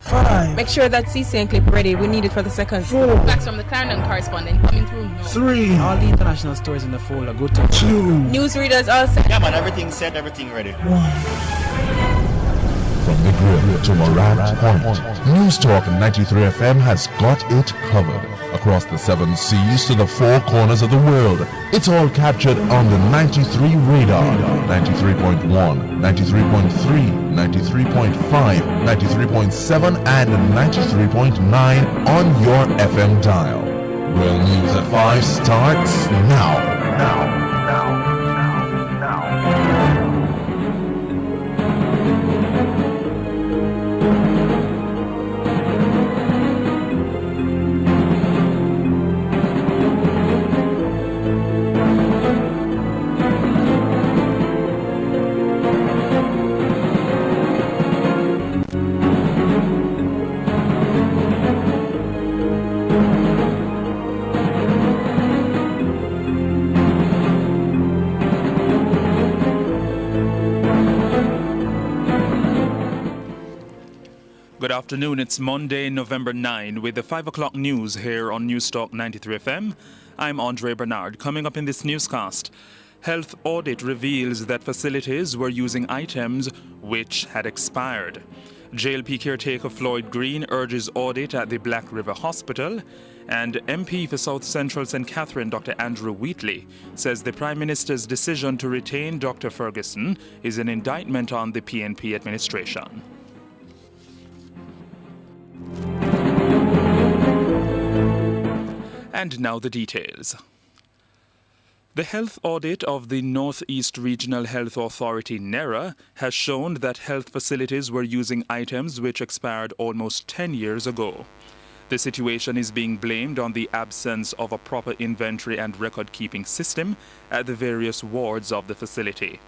5. Make sure that CCN clip ready. We need it for the second. 4. Facts from the Clarendon correspondent coming through now. 3. All the international stories in the folder. Go to 2. Newsreaders all set. Yeah, man, everything's set, everything ready. 1. From the grill to Morant Point, News Talk 93 FM has got it covered. Across the 7 seas to the 4 corners of the world, it's all captured on the 93 radar. 93.1, 93.3, 93.5, 93.7 and 93.9 on your FM dial. World News at 5 starts now. Good afternoon, it's Monday, November 9 with the 5 o'clock news here on Newstalk 93 FM. I'm Andre Bernard. Coming up in this newscast, health audit reveals that facilities were using items which had expired. JLP caretaker Floyd Green urges audit at the Black River Hospital. And MP for South Central St. Catherine, Dr. Andrew Wheatley, says the Prime Minister's decision to retain Dr. Ferguson is an indictment on the PNP administration. And now the details. The health audit of the Northeast Regional Health Authority, NERA, has shown that health facilities were using items which expired almost 10 years ago. The situation is being blamed on the absence of a proper inventory and record-keeping system at the various wards of the facility.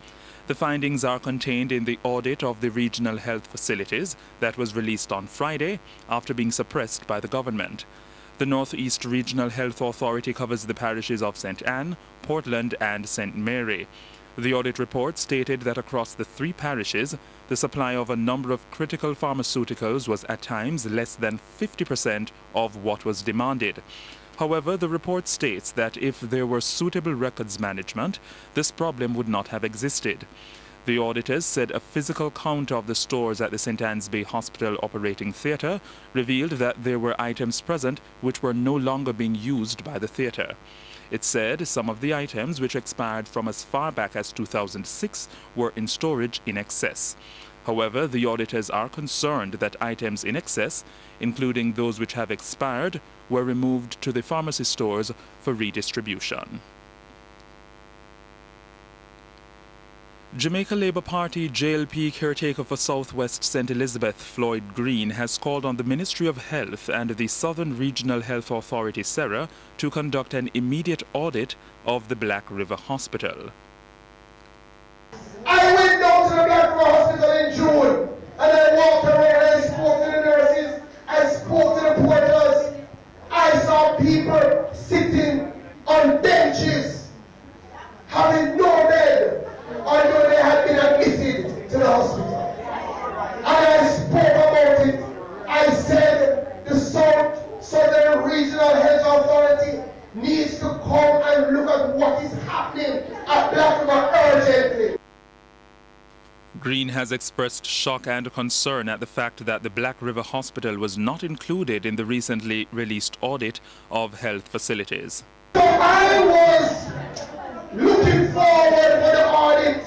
The findings are contained in the audit of the regional health facilities that was released on Friday after being suppressed by the government. The Northeast Regional Health Authority covers the parishes of St. Anne, Portland and St. Mary. The audit report stated that across the 3 parishes, the supply of a number of critical pharmaceuticals was at times less than 50% of what was demanded. However, the report states that if there were suitable records management, this problem would not have existed. The auditors said a physical count of the stores at the St. Anne's Bay Hospital operating theatre revealed that there were items present which were no longer being used by the theatre. It said some of the items which expired from as far back as 2006 were in storage in excess. However, the auditors are concerned that items in excess, including those which have expired, were removed to the pharmacy stores for redistribution. Jamaica Labour Party JLP caretaker for Southwest St. Elizabeth, Floyd Green, has called on the Ministry of Health and the Southern Regional Health Authority, SERA, to conduct an immediate audit of the Black River Hospital. I went down to the Black River Hospital in June, and I walked around and I spoke to the nurses, I spoke to the porters. I saw people sitting on benches, having no bed, although they had been admitted to the hospital. And I spoke about it. I said the Southern Regional Health Authority needs to come and look at what is happening at Black River urgently. Green has expressed shock and concern at the fact that the Black River Hospital was not included in the recently released audit of health facilities. So I was looking forward for the audit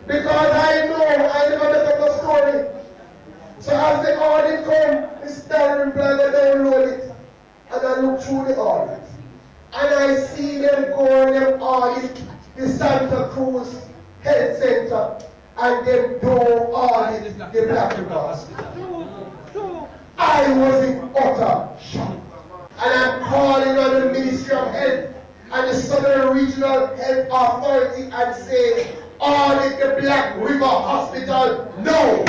because I know I never make up the story. So as the audit comes, it's standing plan and download it. And I look through the audit. And I see them go and audit the Santa Cruz Health Center. And them don't audit the Black River Hospital. I was in utter shock. And I'm calling on the Ministry of Health and the Southern Regional Health Authority and saying, audit the Black River Hospital now.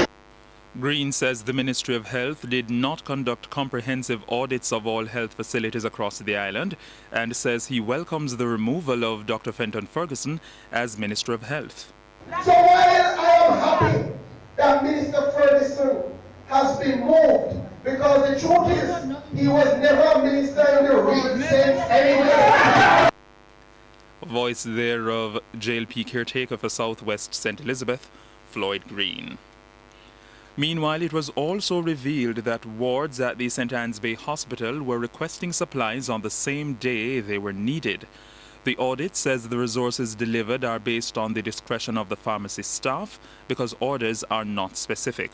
Green says the Ministry of Health did not conduct comprehensive audits of all health facilities across the island and says he welcomes the removal of Dr. Fenton Ferguson as Minister of Health. So while I am happy that Minister Ferguson has been moved. Because the truth is, he was never a minister in the real sense anyway. Voice there of JLP caretaker for Southwest St. Elizabeth, Floyd Green. Meanwhile, it was also revealed that wards at the St. Anne's Bay Hospital were requesting supplies on the same day they were needed. The audit says the resources delivered are based on the discretion of the pharmacy staff because orders are not specific.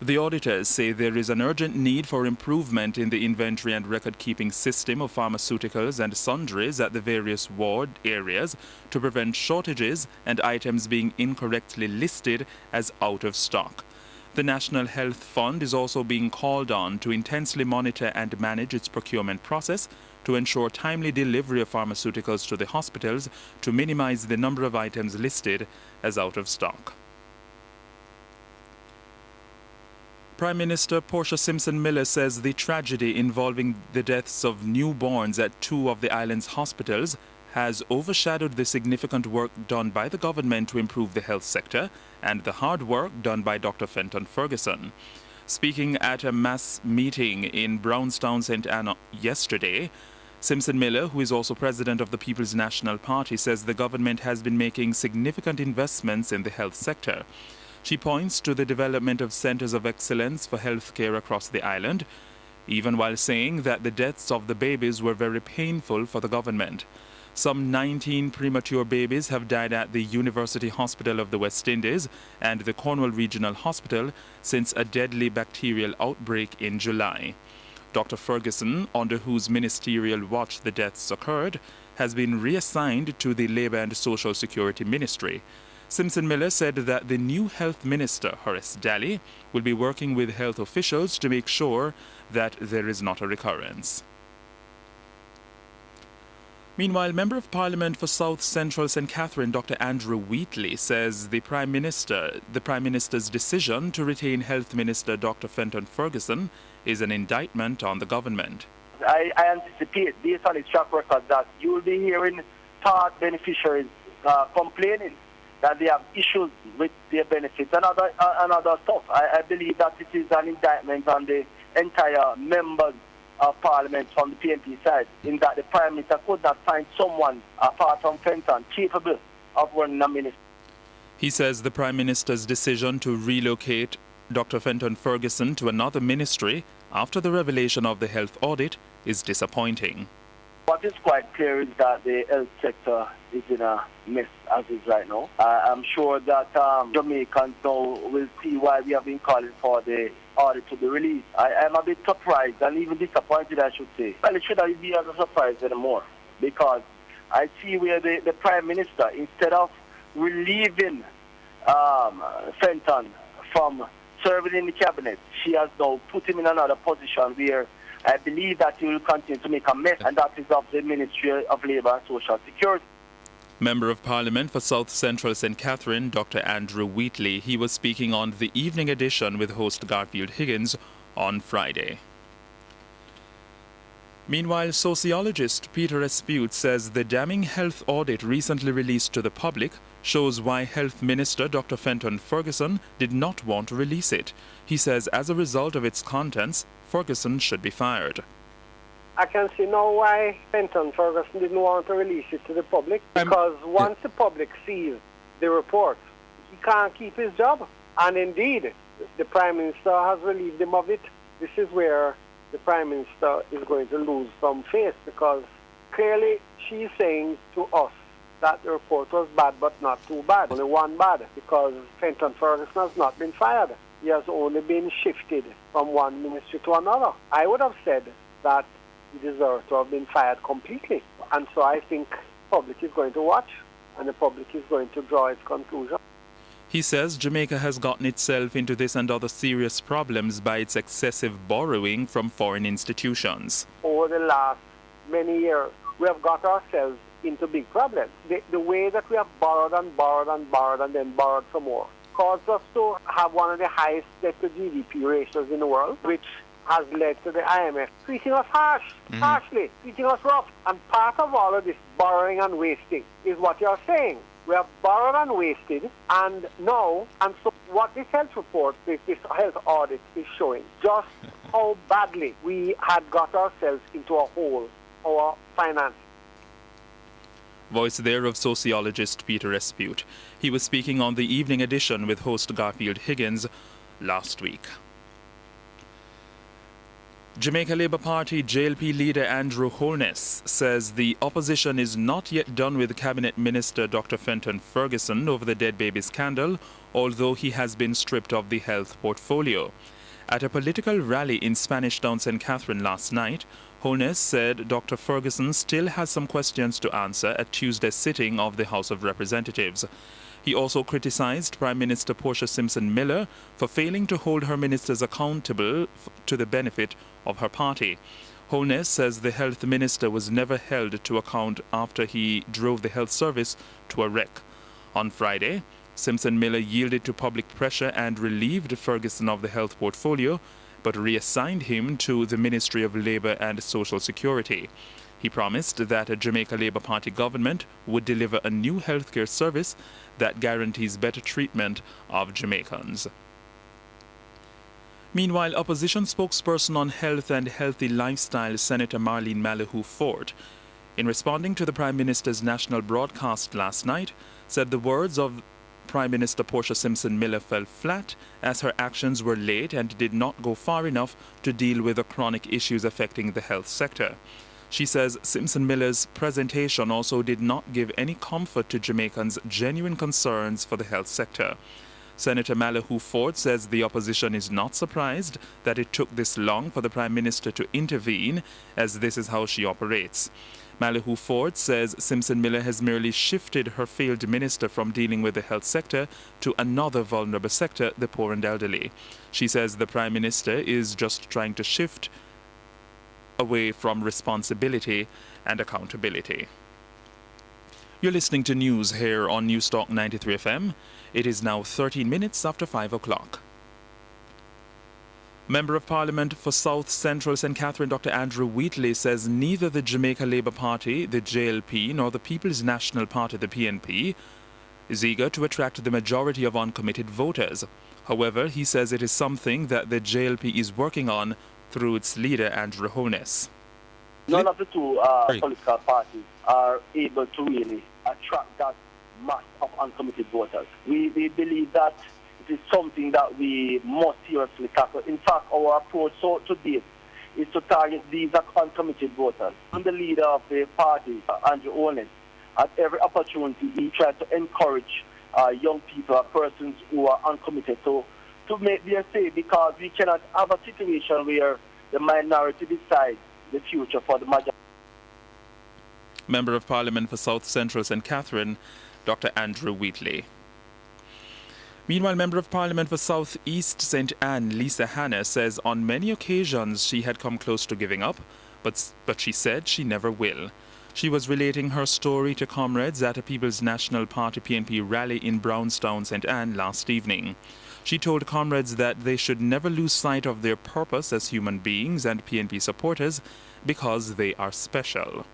The auditors say there is an urgent need for improvement in the inventory and record-keeping system of pharmaceuticals and sundries at the various ward areas to prevent shortages and items being incorrectly listed as out of stock. The National Health Fund is also being called on to intensely monitor and manage its procurement process to ensure timely delivery of pharmaceuticals to the hospitals to minimize the number of items listed as out of stock. Prime Minister Portia Simpson-Miller says the tragedy involving the deaths of newborns at two of the island's hospitals has overshadowed the significant work done by the government to improve the health sector and the hard work done by Dr. Fenton Ferguson. Speaking at a mass meeting in Brownstown, St. Anne yesterday, Simpson-Miller, who is also president of the People's National Party, says the government has been making significant investments in the health sector. She points to the development of centers of excellence for healthcare across the island, even while saying that the deaths of the babies were very painful for the government. Some 19 premature babies have died at the University Hospital of the West Indies and the Cornwall Regional Hospital since a deadly bacterial outbreak in July. Dr. Ferguson, under whose ministerial watch the deaths occurred, has been reassigned to the Labour and Social Security Ministry. Simpson-Miller said that the new health minister, Horace Daly, will be working with health officials to make sure that there is not a recurrence. Meanwhile, Member of Parliament for South Central St. Catherine, Dr. Andrew Wheatley, says the Prime Minister's decision to retain Health Minister Dr. Fenton Ferguson is an indictment on the government. I anticipate, based on its track record, that you will be hearing part beneficiaries complaining that they have issues with their benefits and other stuff. I believe that it is an indictment on the entire members of Parliament from the PNP side, in that the Prime Minister could not find someone apart from Fenton capable of running a ministry. He says the Prime Minister's decision to relocate Dr. Fenton Ferguson to another ministry after the revelation of the health audit is disappointing. What is quite clear is that the health sector is in a mess as is right now. I'm sure that Jamaicans now will see why we have been calling for the audit to be released. I am a bit surprised and even disappointed, I should say. Well, it shouldn't be as a surprise anymore, because I see where the Prime Minister, instead of relieving Fenton from serving in the cabinet, she has now put him in another position where I believe that he will continue to make a mess, and that is of the Ministry of Labour and Social Security. Member of Parliament for South Central St. Catherine, Dr. Andrew Wheatley. He was speaking on the evening edition with host Garfield Higgins on Friday. Meanwhile, sociologist Peter Espute says the damning health audit recently released to the public shows why Health Minister Dr. Fenton Ferguson did not want to release it. He says as a result of its contents, Ferguson should be fired. I can see now why Fenton Ferguson didn't want to release it to the public, because once the public sees the report, he can't keep his job. And indeed, the Prime Minister has relieved him of it. This is where the Prime Minister is going to lose some face, because clearly she's saying to us that the report was bad but not too bad. Only one bad, because Fenton Ferguson has not been fired. He has only been shifted from one ministry to another. I would have said that he deserves to have been fired completely. And so I think the public is going to watch, and the public is going to draw its conclusion. He says Jamaica has gotten itself into this and other serious problems by its excessive borrowing from foreign institutions. Over the last many years, we have got ourselves into big problems. The way that we have borrowed and borrowed and borrowed and then borrowed some more caused us to have one of the highest debt to GDP ratios in the world, which has led to the IMF treating us harshly, treating us rough. And part of all of this borrowing and wasting is what you're saying. We have borrowed and wasted, and so what this health report, this health audit is showing, just how badly we had got ourselves into a hole, our finance. Voice there of sociologist Peter Respute. He was speaking on the evening edition with host Garfield Higgins last week. Jamaica Labour Party JLP leader Andrew Holness says the opposition is not yet done with Cabinet Minister Dr. Fenton Ferguson over the dead baby scandal, although he has been stripped of the health portfolio. At a political rally in Spanish Town St. Catherine last night, Holness said Dr. Ferguson still has some questions to answer at Tuesday's sitting of the House of Representatives. He also criticized Prime Minister Portia Simpson-Miller for failing to hold her ministers accountable to the benefit of her party. Holness says the health minister was never held to account after he drove the health service to a wreck. On Friday, Simpson-Miller yielded to public pressure and relieved Ferguson of the health portfolio, but reassigned him to the Ministry of Labour and Social Security. He promised that a Jamaica Labour Party government would deliver a new healthcare service that guarantees better treatment of Jamaicans. Meanwhile, opposition spokesperson on health and healthy lifestyle, Senator Marlene Malahoo Ford, in responding to the Prime Minister's national broadcast last night, said the words of Prime Minister Portia Simpson-Miller fell flat as her actions were late and did not go far enough to deal with the chronic issues affecting the health sector. She says Simpson-Miller's presentation also did not give any comfort to Jamaicans' genuine concerns for the health sector. Senator Malahoo Ford says the opposition is not surprised that it took this long for the Prime Minister to intervene, as this is how she operates. Malahoo Ford says Simpson-Miller has merely shifted her failed minister from dealing with the health sector to another vulnerable sector, the poor and elderly. She says the Prime Minister is just trying to shift away from responsibility and accountability. You're listening to news here on Newstalk 93 FM. It is now 13 minutes after 5 o'clock. Member of Parliament for South Central St. Catherine, Dr. Andrew Wheatley, says neither the Jamaica Labour Party, the JLP, nor the People's National Party, the PNP, is eager to attract the majority of uncommitted voters. However, he says it is something that the JLP is working on through its leader, Andrew Holness. None of the two political parties are able to really attract that mass of uncommitted voters. We believe that it is something that we must seriously tackle. In fact, our approach to this is to target these uncommitted voters. And the leader of the party, Andrew Holness, at every opportunity, he tries to encourage young people, persons who are uncommitted to make their say, because we cannot have a situation where the minority decides the future for the majority. Member of Parliament for South Central St. Catherine, Dr. Andrew Wheatley. Meanwhile, Member of Parliament for South East St. Anne, Lisa Hanna, says on many occasions she had come close to giving up, but she said she never will. She was relating her story to comrades at a People's National Party PNP rally in Brownstown, St. Anne last evening. She told comrades that they should never lose sight of their purpose as human beings and PNP supporters because they are special.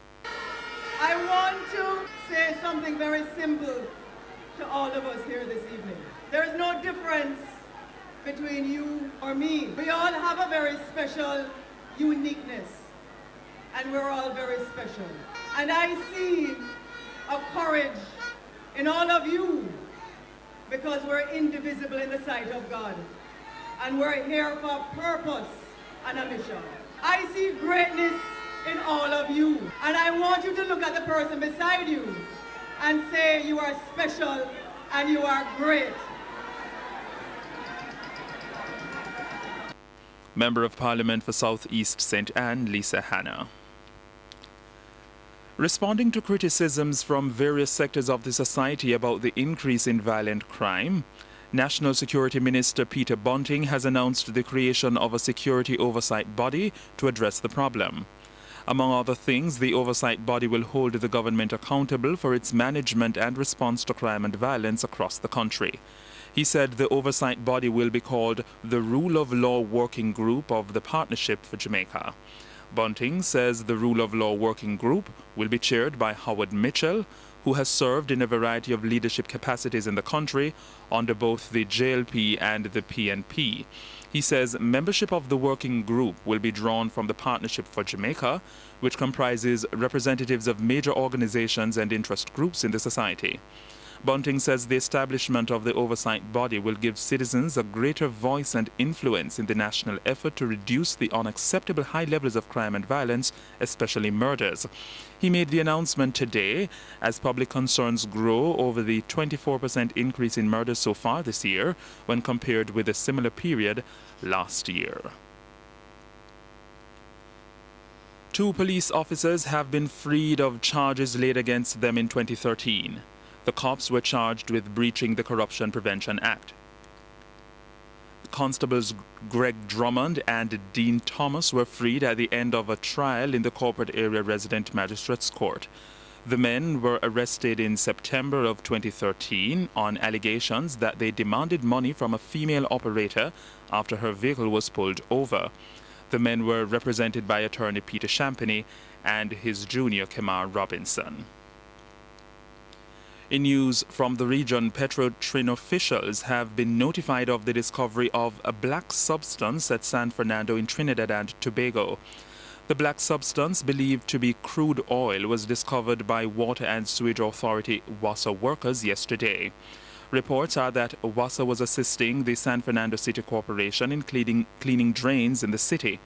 I want to say something very simple to all of us here this evening. There is no difference between you or me. We all have a very special uniqueness, and we're all very special. And I see a courage in all of you, because we're indivisible in the sight of God, and we're here for a purpose and a mission. I see greatness in all of you, and I want you to look at the person beside you and say you are special and you are great. Member of Parliament for South East St. Anne, Lisa Hanna. Responding to criticisms from various sectors of the society about the increase in violent crime, National Security Minister Peter Bunting has announced the creation of a security oversight body to address the problem. Among other things, the oversight body will hold the government accountable for its management and response to crime and violence across the country. He said the oversight body will be called the Rule of Law Working Group of the Partnership for Jamaica. Bunting says the Rule of Law Working Group will be chaired by Howard Mitchell, who has served in a variety of leadership capacities in the country under both the JLP and the PNP. He says membership of the working group will be drawn from the Partnership for Jamaica, which comprises representatives of major organizations and interest groups in the society. Bunting says the establishment of the oversight body will give citizens a greater voice and influence in the national effort to reduce the unacceptable high levels of crime and violence, especially murders. He made the announcement today as public concerns grow over the 24% increase in murders so far this year when compared with a similar period last year. 2 police officers have been freed of charges laid against them in 2013. The cops were charged with breaching the Corruption Prevention Act. Constables Greg Drummond and Dean Thomas were freed at the end of a trial in the Corporate Area Resident Magistrates Court. The men were arrested in September of 2013 on allegations that they demanded money from a female operator after her vehicle was pulled over. The men were represented by attorney Peter Champagny and his junior Kemar Robinson. In news from the region, Petrotrin officials have been notified of the discovery of a black substance at San Fernando in Trinidad and Tobago. The black substance, believed to be crude oil, was discovered by Water and Sewage Authority WASA workers yesterday. Reports are that WASA was assisting the San Fernando City Corporation in cleaning drains in the city.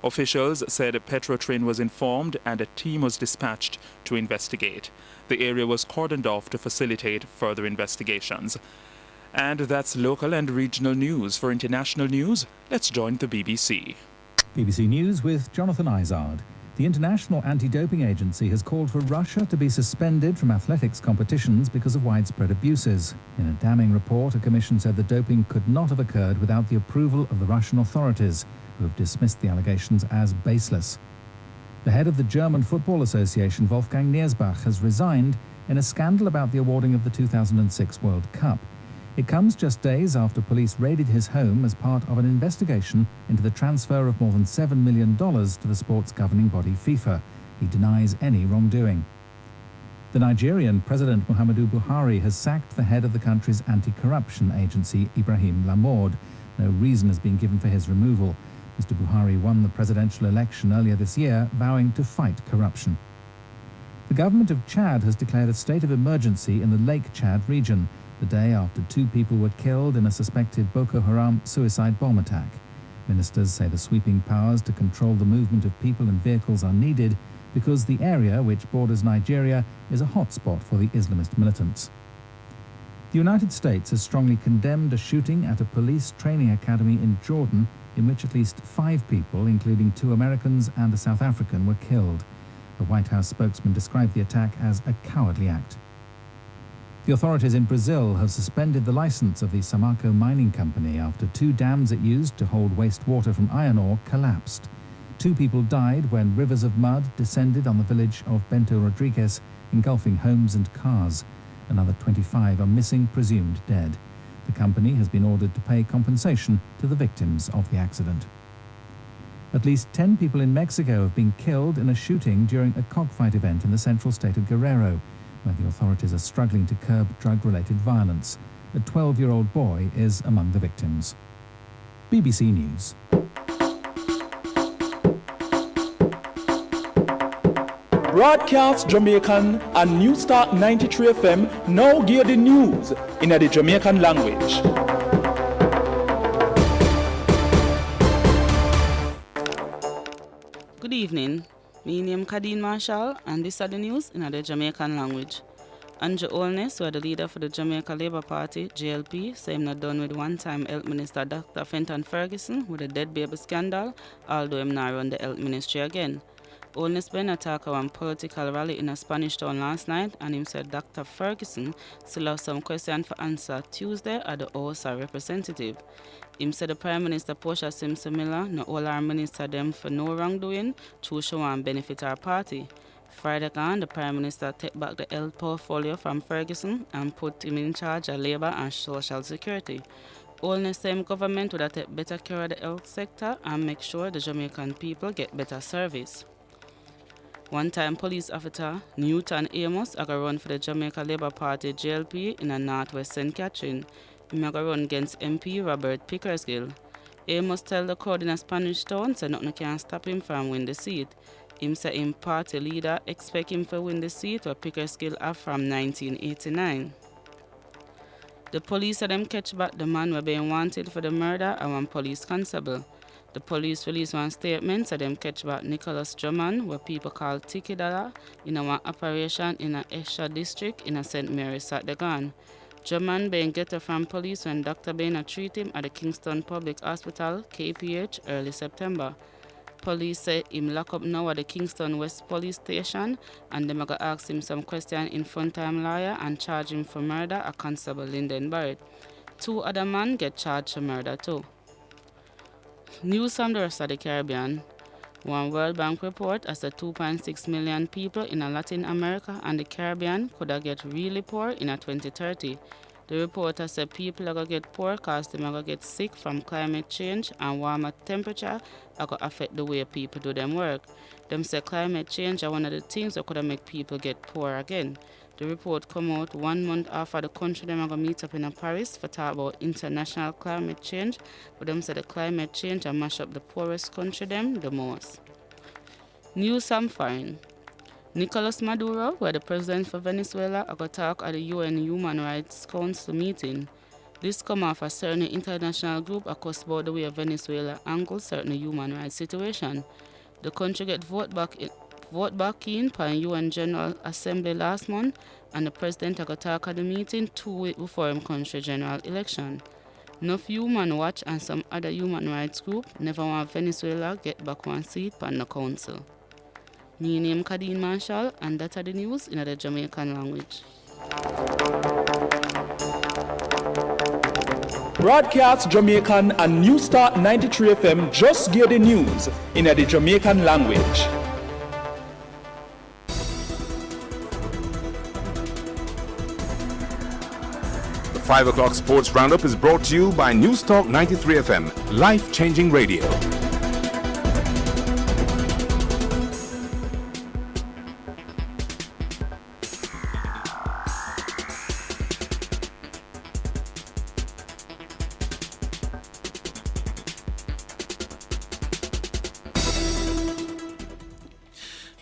Officials said Petrotrin was informed and a team was dispatched to investigate. The area was cordoned off to facilitate further investigations. And that's local and regional news. For international news, let's join the BBC. BBC News with Jonathan Izard. The International Anti-Doping Agency has called for Russia to be suspended from athletics competitions because of widespread abuses. In a damning report, a commission said the doping could not have occurred without the approval of the Russian authorities, who have dismissed the allegations as baseless. The head of the German Football Association, Wolfgang Niersbach, has resigned in a scandal about the awarding of the 2006 World Cup. It comes just days after police raided his home as part of an investigation into the transfer of more than $7 million to the sport's governing body FIFA. He denies any wrongdoing. The Nigerian President Muhammadu Buhari has sacked the head of the country's anti-corruption agency, Ibrahim Lamord. No reason has been given for his removal. Mr. Buhari won the presidential election earlier this year, vowing to fight corruption. The government of Chad has declared a state of emergency in the Lake Chad region, the day after 2 people were killed in a suspected Boko Haram suicide bomb attack. Ministers say the sweeping powers to control the movement of people and vehicles are needed because the area, which borders Nigeria, is a hotspot for the Islamist militants. The United States has strongly condemned a shooting at a police training academy in Jordan in which at least 5 people, including 2 Americans and a South African, were killed. A White House spokesman described the attack as a cowardly act. The authorities in Brazil have suspended the license of the Samarco mining company after 2 dams it used to hold wastewater from iron ore collapsed. 2 people died when rivers of mud descended on the village of Bento Rodrigues, engulfing homes and cars. Another 25 are missing, presumed dead. The company has been ordered to pay compensation to the victims of the accident. At least 10 people in Mexico have been killed in a shooting during a cockfight event in the central state of Guerrero, where the authorities are struggling to curb drug-related violence. A 12-year-old boy is among the victims. BBC News. Broadcast Jamaican and Newscast 93 FM now gear the news in the Jamaican language. Good evening. My name is Kadeen Marshall and this is the news in the Jamaican language. Andrew Holness, who is the leader for the Jamaica Labour Party, JLP, say him not done with one-time Health Minister Dr. Fenton Ferguson with the dead baby scandal, although him not run the Health Ministry again. Holness been attacked at one political rally in a Spanish town last night, and him said Dr. Ferguson still have some question for answer Tuesday at the House of Representative. Him said the Prime Minister Portia Simpson-Miller no all our minister them for no wrongdoing to show and benefit our party. Friday gone, the Prime Minister take back the health portfolio from Ferguson and put him in charge of labour and social security. Holness same government would take better care of the health sector and make sure the Jamaican people get better service. One-time police officer Newton Amos are going to run for the Jamaica Labour Party JLP in a Northwest St. Catherine. He may run against MP Robert Pickersgill. Amos tell the crowd in a Spanish town so nothing can stop him from win the seat. Him say him party leader expect him to win the seat where Pickersgill have from 1989. The police said them catch back the man who being wanted for the murder of one police constable. The police released one statement so them catch back Nicholas Drummond, where people call Tiki Dollar, in a one operation in a Esha district in a St. Mary's at the gun. Drummond being get from police when Dr. Bainer treat him at the Kingston Public Hospital, KPH, early September. Police say him lock up now at the Kingston West Police Station and them go ask him some question in front of him lawyer and charge him for murder of Constable Lyndon Barrett. 2 other men get charged for murder too. News from the rest of the Caribbean. One World Bank report as the 2.6 million people in Latin America and the Caribbean could get really poor in 2030. The report has said people are going to get poor because they are going to get sick from climate change and warmer temperature are going to affect the way people do them work. Them say climate change are one of the things that could make people get poor again. The report come out 1 month after the country them are going to meet up in Paris for talk about international climate change, but them say the climate change will mash up the poorest country them the most. News from foreign. Nicolas Maduro, where the president for Venezuela, are going to talk at the UN Human Rights Council meeting. This come off a certain international group across about the way of Venezuela angles certain human rights situation. The country get vote back in for UN General Assembly last month, and the president are going to talk at the meeting 2 weeks before him country general election. Enough Human Watch and some other human rights group never want Venezuela get back one seat on the council. My name Kadeen Marshall, and that are the news in the Jamaican language. Broadcast Jamaican and Newstar 93 FM just gave the news in the Jamaican language. The 5 o'clock Sports Roundup is brought to you by Newstalk 93 FM, life-changing radio.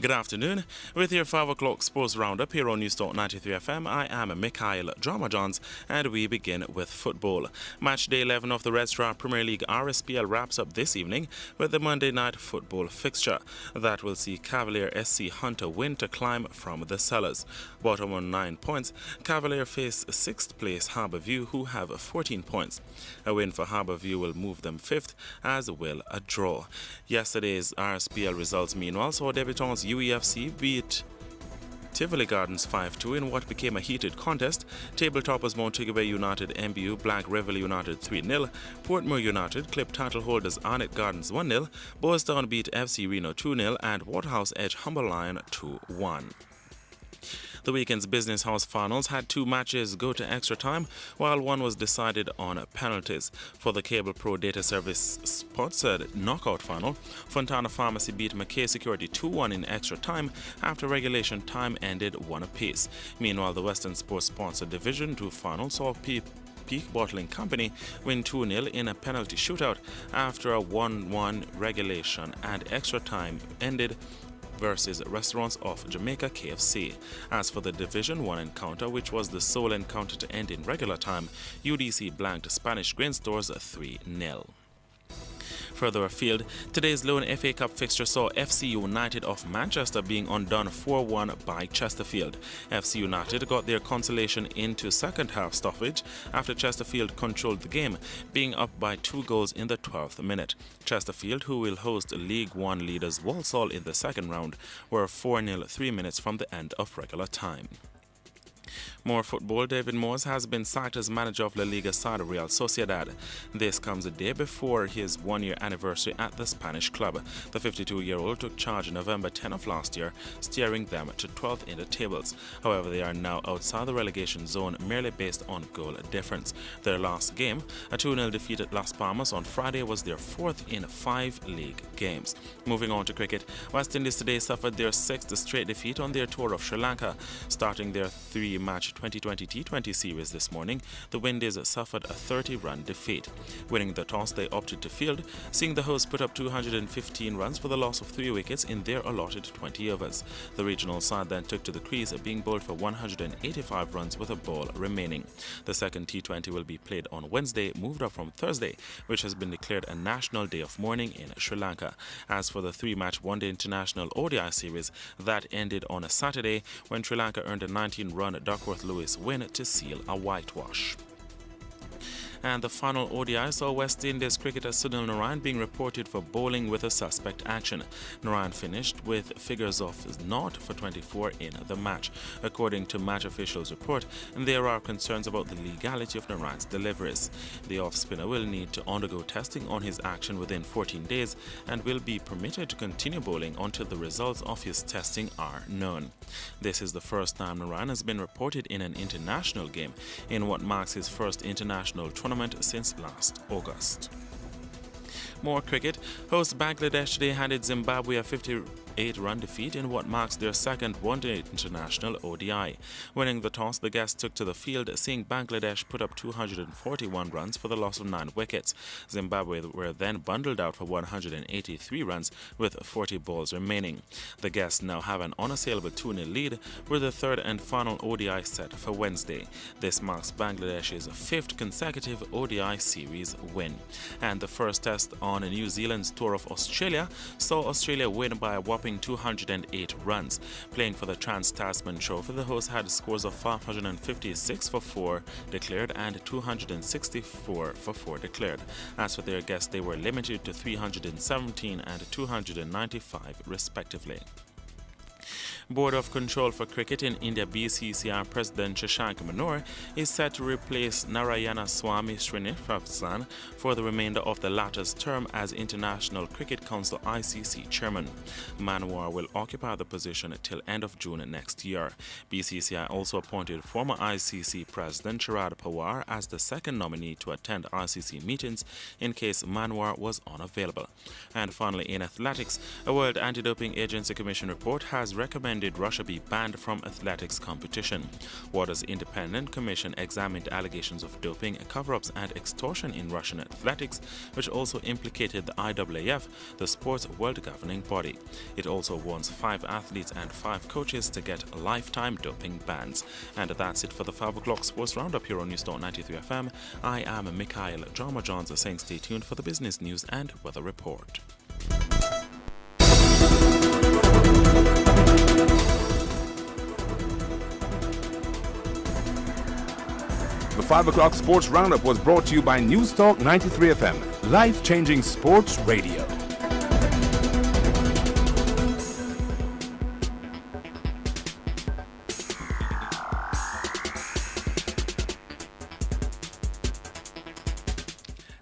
Good afternoon. With your 5 o'clock sports roundup here on Newstalk 93 FM, I am Mikhail Drama Johns, and we begin with football. Match day 11 of the Red Star Premier League RSPL wraps up this evening with the Monday night football fixture. That will see Cavalier SC Hunter win to climb from the cellars. Bottom on 9 points, Cavalier face 6th place Harbourview, who have 14 points. A win for Harbourview will move them 5th, as will a draw. Yesterday's RSPL results, meanwhile, saw debutants UEFC beat Tivoli Gardens 5-2 in what became a heated contest. Table toppers Montego Bay United MBU Black Revel United 3-0, Portmore United clipped title holders Arnett Gardens 1-0, Boystown beat FC Reno 2-0, and Waterhouse edged Humber Lion 2-1. The weekend's Business House finals had 2 matches go to extra time, while one was decided on penalties. For the Cable Pro Data Service sponsored knockout final, Fontana Pharmacy beat McKay Security 2-1 in extra time after regulation time ended 1 apiece. Meanwhile, the Western Sports sponsored Division 2 final saw Peak Bottling Company win 2-0 in a penalty shootout after a 1-1 regulation and extra time ended versus Restaurants of Jamaica KFC. As for the Division 1 encounter, which was the sole encounter to end in regular time, UDC blanked Spanish Grain Stores 3-0. Further afield, today's lone FA Cup fixture saw FC United of Manchester being undone 4-1 by Chesterfield. FC United got their consolation into second half stoppage after Chesterfield controlled the game, being up by 2 goals in the 12th minute. Chesterfield, who will host League One leaders Walsall in the second round, were 4-0 3 minutes from the end of regular time. More football. David Moyes has been sacked as manager of La Liga side Real Sociedad. This comes a day before his one-year anniversary at the Spanish club. The 52-year-old took charge on November 10 of last year, steering them to 12th in the tables. However, they are now outside the relegation zone merely based on goal difference. Their last game, a 2-0 defeat at Las Palmas on Friday, was their fourth in 5 league games. Moving on to cricket, West Indies today suffered their 6th straight defeat on their tour of Sri Lanka. Starting their 3-match 2020 T20 series this morning, the Windies suffered a 30-run defeat. Winning the toss, they opted to field, seeing the hosts put up 215 runs for the loss of 3 wickets in their allotted 20 overs. The regional side then took to the crease, being bowled for 185 runs with a ball remaining. The second T20 will be played on Wednesday, moved up from Thursday, which has been declared a national day of mourning in Sri Lanka. As for the 3-match one-day international ODI series, that ended on a Saturday when Sri Lanka earned a 19-run Duckworth-Lewis win to seal a whitewash. And the final ODI saw West Indies cricketer Sunil Narine being reported for bowling with a suspect action. Narine finished with figures of 0 for 24 in the match. According to match officials' report, there are concerns about the legality of Narine's deliveries. The off-spinner will need to undergo testing on his action within 14 days and will be permitted to continue bowling until the results of his testing are known. This is the first time Narine has been reported in an international game in what marks his first international tournament since last August. More cricket. Host Bangladesh today handed Zimbabwe a 58-run defeat in what marks their second one-day international ODI. Winning the toss, the guests took to the field, seeing Bangladesh put up 241 runs for the loss of 9 wickets. Zimbabwe were then bundled out for 183 runs with 40 balls remaining. The guests now have an unassailable 2-0 lead with the third and final ODI set for Wednesday. This marks Bangladesh's 5th consecutive ODI series win. And the first test on New Zealand's tour of Australia saw Australia win by a whopping 208 runs. Playing for the Trans-Tasman Trophy, the hosts had scores of 556 for 4 declared and 264 for 4 declared. As for their guests, they were limited to 317 and 295 respectively. Board of Control for Cricket in India BCCI President Shashank Manor is set to replace Narayana Swamy Srinivasan for the remainder of the latter's term as International Cricket Council ICC Chairman. Manwar will occupy the position until end of June next year. BCCI also appointed former ICC President Sharad Pawar as the second nominee to attend ICC meetings in case Manwar was unavailable. And finally, in athletics, a World Anti-Doping Agency Commission report has recommended Russia be banned from athletics competition. WADA's independent commission examined allegations of doping, cover-ups and extortion in Russian athletics, which also implicated the IAAF, the sport's world governing body. It also warns 5 athletes and 5 coaches to get lifetime doping bans. And that's it for the 5 o'clock sports roundup here on Newstalk 93 FM. I am Mikhail Drama Johns saying stay tuned for the business news and weather report. The 5 o'clock sports roundup was brought to you by Newstalk 93 FM, life-changing sports radio.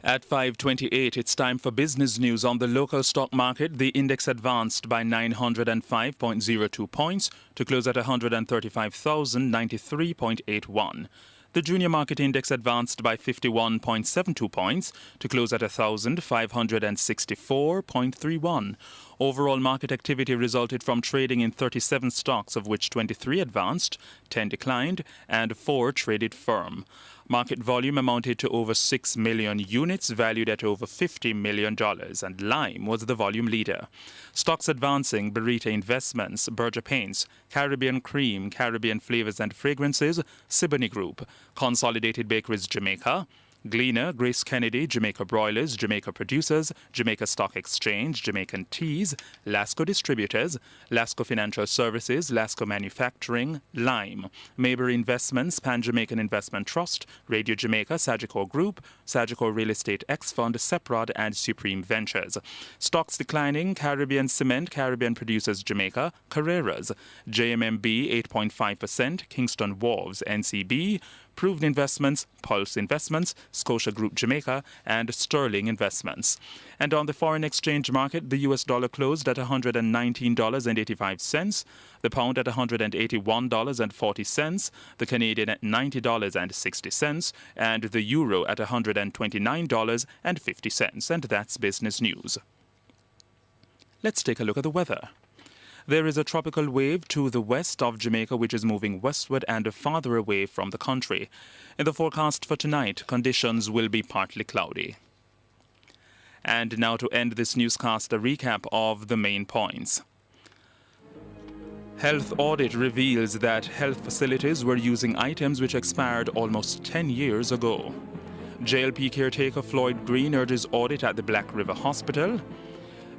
At 5:28, it's time for business news. On the local stock market, the index advanced by 905.02 points to close at 135,093.81. The junior market index advanced by 51.72 points to close at 1,564.31. Overall market activity resulted from trading in 37 stocks, of which 23 advanced, 10 declined, and 4 traded firm. Market volume amounted to over 6 million units, valued at over $50 million, and Lime was the volume leader. Stocks advancing: Berita Investments, Berger Paints, Caribbean Cream, Caribbean Flavors and Fragrances, Siboney Group, Consolidated Bakeries Jamaica, Gleaner, Grace Kennedy, Jamaica Broilers, Jamaica Producers, Jamaica Stock Exchange, Jamaican Teas, Lasco Distributors, Lasco Financial Services, Lasco Manufacturing, Lime, Maybury Investments, Pan Jamaican Investment Trust, Radio Jamaica, Sagicor Group, Sagicor Real Estate X Fund, Seprod, and Supreme Ventures. Stocks declining: Caribbean Cement, Caribbean Producers Jamaica, Carreras, JMMB 8.5%, Kingston Wharves, NCB, Proved Investments, Pulse Investments, Scotia Group Jamaica, and Sterling Investments. And on the foreign exchange market, the US dollar closed at $119.85, the pound at $181.40, the Canadian at $90.60, and the euro at $129.50. And that's business news. Let's take a look at the weather. There is a tropical wave to the west of Jamaica which is moving westward and farther away from the country. In the forecast for tonight, conditions will be partly cloudy. And now to end this newscast, a recap of the main points. Health audit reveals that health facilities were using items which expired almost 10 years ago. JLP caretaker Floyd Green urges audit at the Black River Hospital.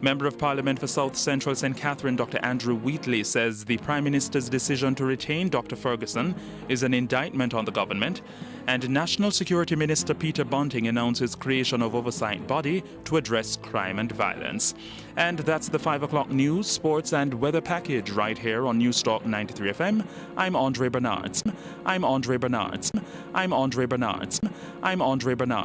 Member of Parliament for South Central St. Catherine, Dr. Andrew Wheatley, says the Prime Minister's decision to retain Dr. Ferguson is an indictment on the government. And National Security Minister Peter Bunting announces creation of oversight body to address crime and violence. And that's the 5 o'clock news, sports and weather package right here on Newstalk 93 FM. I'm Andre Bernards. I'm Andre Bernards. I'm Andre Bernards. I'm Andre Bernards.